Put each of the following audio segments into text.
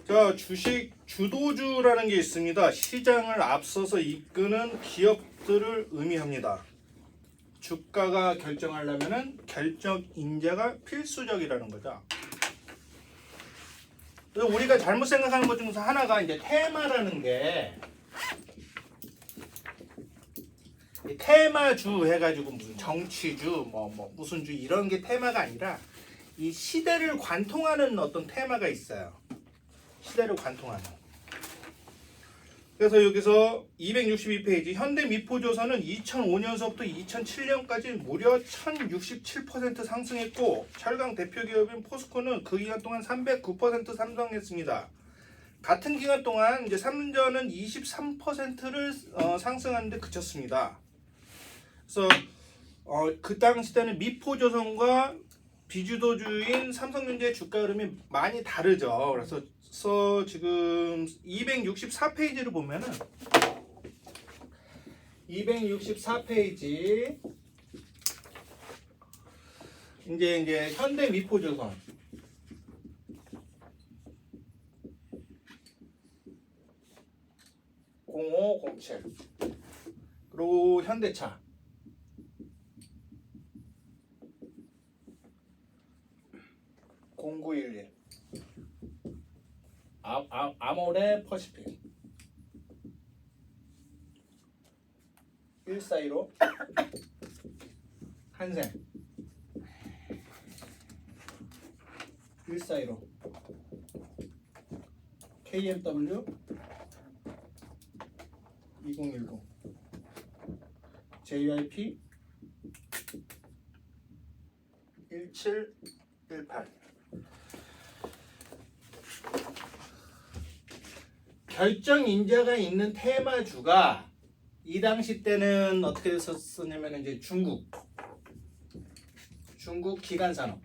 자, 주식 주도주라는 게 있습니다. 시장을 앞서서 이끄는 기업들을 의미합니다. 주가가 결정하려면은 결정 인자가 필수적이라는 거죠. 그래서 우리가 잘못 생각하는 것 중에서 하나가 이제 테마라는 게 테마주 해가지고 무슨 정치주 뭐 무슨 주 이런 게 테마가 아니라 이 시대를 관통하는 어떤 테마가 있어요. 시대를 관통하는. 그래서 여기서 262페이지 현대미포조선은 2005년서부터 2007년까지 무려 1067% 상승했고 철강 대표 기업인 포스코는 그 기간 동안 309% 상승했습니다. 같은 기간 동안 이제 삼전은 23%를 상승하는데 그쳤습니다. 그래서 그 당시 때는 미포조선과 비주도주인 삼성전자의 주가 흐름이 많이 다르죠. 그래서 지금 264페이지를 보면은 264페이지 이제 현대 미포조선 0507 그리고 현대차 0911 아모레 퍼시픽 1415 한생 1415 KMW 2010 JYP 1718 결정 인자가 있는 테마주가 이 당시 때는 어떻게 썼냐면 이제 중국 기간 산업.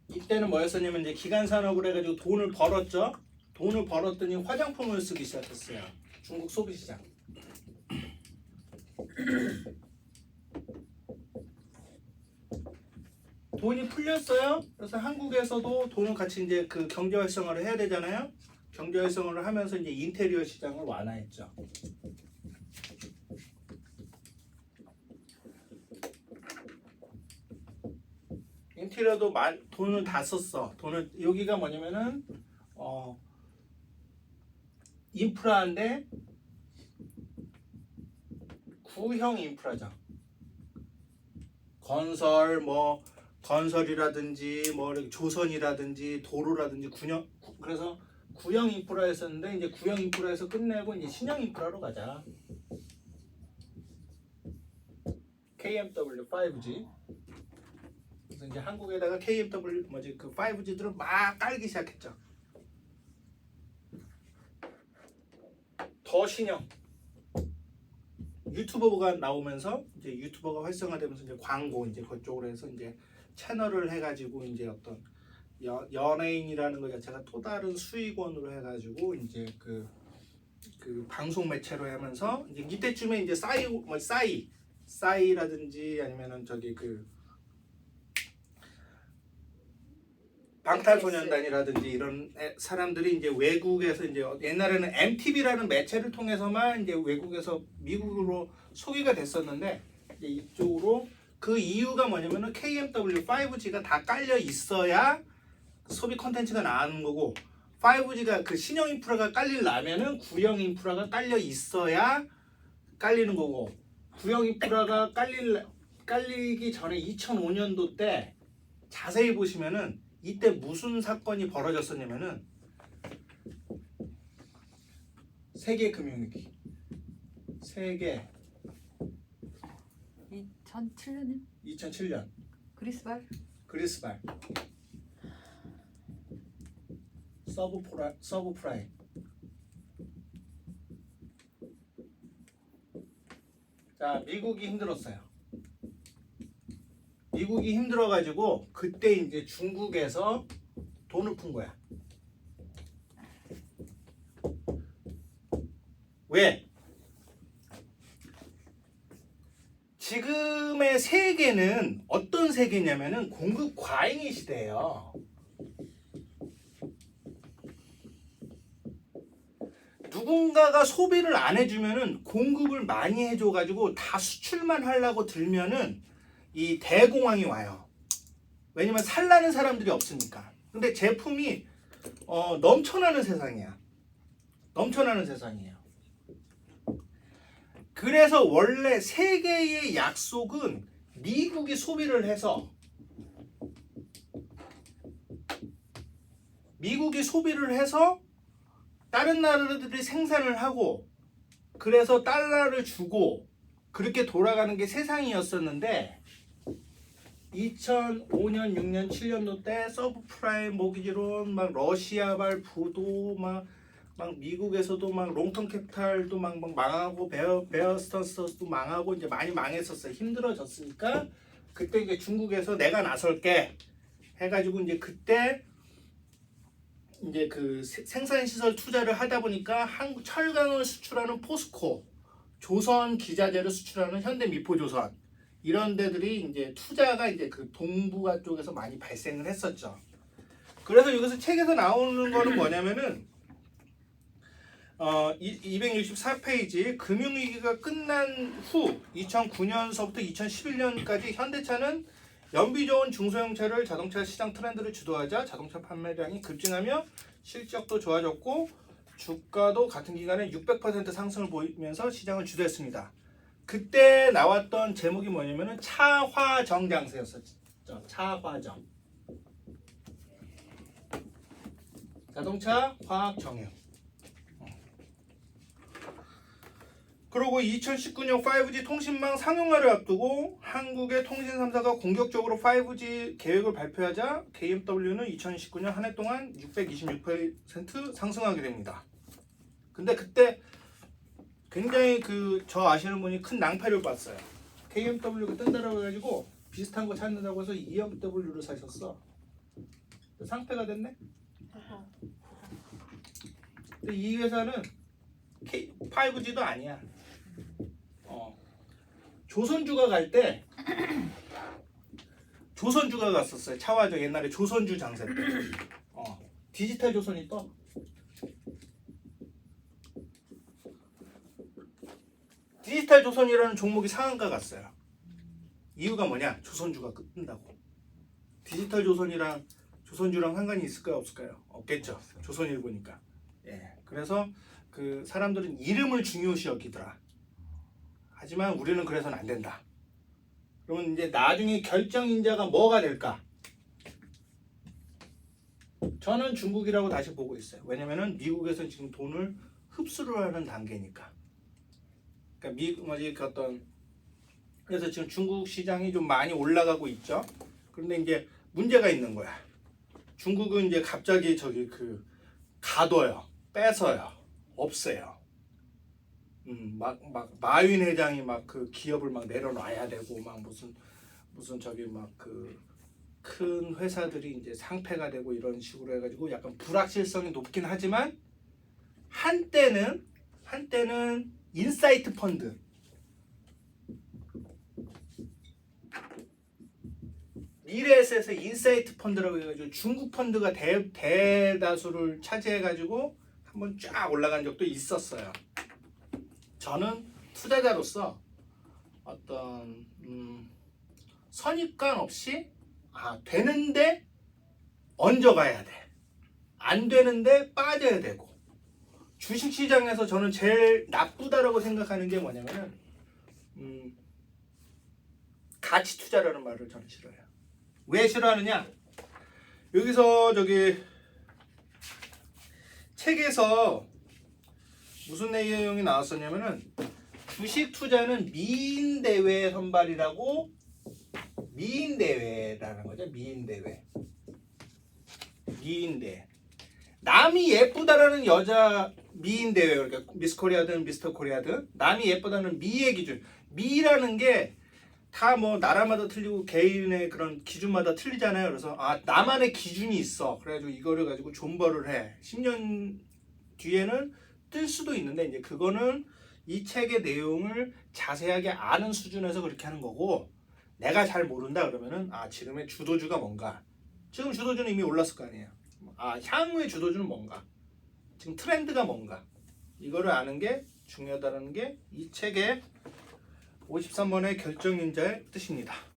이때는 뭐였었냐면 이제 기간 산업을 해가지고 돈을 벌었죠. 돈을 벌었더니 화장품을 쓰기 시작했어요. 중국 소비 시장. 돈이 풀렸어요. 그래서 한국에서도 돈을 같이 이제 그 경제 활성화를 해야 되잖아요. 경제 활성화를 하면서 이제 인테리어 시장을 완화했죠. 인테리어도 돈을 다 썼어. 돈을 여기가 뭐냐면은 인프라인데 구형 인프라죠. 건설이라든지 뭐 조선이라든지 도로라든지 그래서 구형 인프라였었는데 이제 구형 인프라에서 끝내고 이제 신형 인프라로 가자. KMW 5G. 그래서 이제 한국에다가 KMW 그 5G들을 막 깔기 시작했죠. 더 신형. 유튜버가 나오면서 이제 유튜버가 활성화되면서 이제 광고 이제 그쪽으로 해서 이제 채널을 해가지고 이제 어떤 연예인이라는 것 자체가 또 다른 수익원으로 해가지고 이제 그 방송 매체로 하면서 이제 이때쯤에 이제 싸이라든지 아니면은 저기 그 방탄소년단이라든지 이런 사람들이 이제 외국에서 이제 옛날에는 MTV라는 매체를 통해서만 이제 외국에서 미국으로 소개가 됐었는데 이제 이쪽으로 그 이유가 뭐냐면은 KMW 5G가 다 깔려 있어야 소비 콘텐츠가 나오는 거고 5G가 그 신형 인프라가 깔리려면은 구형 인프라가 깔려 있어야 깔리는 거고 구형 인프라가 깔리기 전에 2005년도 때 자세히 보시면은 이때 무슨 사건이 벌어졌었냐면은 세계 금융위기. 세계 2007년에 2007년 그리스발 서브프라임. 자, 미국이 힘들었어요. 미국이 힘들어가지고 그때 이제 중국에서 돈을 푼 거야. 왜? 지금의 세계는 어떤 세계냐면은 공급 과잉의 시대예요. 누군가가 소비를 안 해주면은 공급을 많이 해줘가지고 다 수출만 하려고 들면은 이 대공황이 와요. 왜냐면 살라는 사람들이 없으니까. 근데 제품이 넘쳐나는 세상이야. 넘쳐나는 세상이에요. 그래서 원래 세계의 약속은 미국이 소비를 해서 다른 나라들이 생산을 하고 그래서 달러를 주고 그렇게 돌아가는 게 세상이었었는데 2005년, 6년, 7년도 때 서브프라임 모기지론 막 러시아발 부도 막 미국에서도 막 롱텀 캐피탈도 막 망하고 베어 스턴스도 망하고 이제 많이 망했었어요. 힘들어졌으니까 그때 이제 중국에서 내가 나설게 해가지고 이제 그때 이제 그 생산 시설 투자를 하다 보니까 한국 철강을 수출하는 포스코, 조선 기자재를 수출하는 현대미포조선 이런 데들이 이제 투자가 이제 그 동북아 쪽에서 많이 발생을 했었죠. 그래서 여기서 책에서 나오는 거는 뭐냐면은 264페이지 금융위기가 끝난 후 2009년서부터 2011년까지 현대차는 연비 좋은 중소형차를 자동차 시장 트렌드를 주도하자 자동차 판매량이 급증하며 실적도 좋아졌고 주가도 같은 기간에 600% 상승을 보이면서 시장을 주도했습니다. 그때 나왔던 제목이 뭐냐면은 차화정 장세였었죠. 차화정. 자동차 화학 정유. 그리고 2019년 5G 통신망 상용화를 앞두고 한국의 통신 3사가 공격적으로 5G 계획을 발표하자 KMW는 2019년 한 해 동안 626% 상승하게 됩니다. 근데 그때 굉장히 저 아시는 분이 큰 낭패를 봤어요. KMW가 뜬다라고 해가지고 비슷한 거 찾는다고 해서 EMW를 사셨어. 상패가 됐네. 근데 이 회사는 5G도 아니야. 조선주가 갈 때 조선주가 갔었어요. 차화정 옛날에 조선주 장세 때. 디지털 조선이 떠. 디지털 조선이라는 종목이 상한가 갔어요. 이유가 뭐냐? 조선주가 뜬다고. 디지털 조선이랑 조선주랑 상관이 있을까요? 없을까요? 없겠죠. 조선일보니까. 예. 그래서 그 사람들은 이름을 중요시 여기더라. 하지만 우리는 그래서는 안 된다. 그러면 이제 나중에 결정인자가 뭐가 될까? 저는 중국이라고 다시 보고 있어요. 왜냐면은 미국에서 지금 돈을 흡수를 하는 단계니까. 그러니까 그래서 지금 중국 시장이 좀 많이 올라가고 있죠. 그런데 이제 문제가 있는 거야. 중국은 이제 갑자기 가둬요, 뺏어요, 없애요. 마윈 회장이 그 기업을 내려놔야 되고 무슨 큰 회사들이 이제 상폐가 되고 이런 식으로 해가지고 약간 불확실성이 높긴 하지만 한때는 인사이트 펀드 미래에셋에서 인사이트 펀드라고 해가지고 중국 펀드가 대다수를 차지해가지고 한번 쫙 올라간 적도 있었어요. 저는 투자자로서 어떤 선입관 없이 되는데 얹어가야 돼. 안 되는데 빠져야 되고. 주식시장에서 저는 제일 나쁘다라고 생각하는 게 뭐냐면은 가치 투자라는 말을 저는 싫어해요. 왜 싫어하느냐? 여기서 책에서 무슨 내용이 나왔었냐면은 주식 투자는 미인 대회 선발이라고 미인 대회라는 거죠. 미인 대회. 미인 대회. 남이 예쁘다라는 여자 미인 대회 그러니까 미스 코리아든 미스터 코리아든 남이 예쁘다는 미의 기준. 미라는 게 다 나라마다 틀리고 개인의 그런 기준마다 틀리잖아요. 그래서 나만의 기준이 있어. 그래가지고 이거를 가지고 존버를 해. 10년 뒤에는 뜰 수도 있는데 이제 그거는 이 책의 내용을 자세하게 아는 수준에서 그렇게 하는 거고 내가 잘 모른다 그러면은 지금의 주도주가 뭔가 지금 주도주는 이미 올랐을 거 아니에요. 향후의 주도주는 뭔가 지금 트렌드가 뭔가 이거를 아는 게 중요하다는 게 이 책의 53번의 결정인자의 뜻입니다.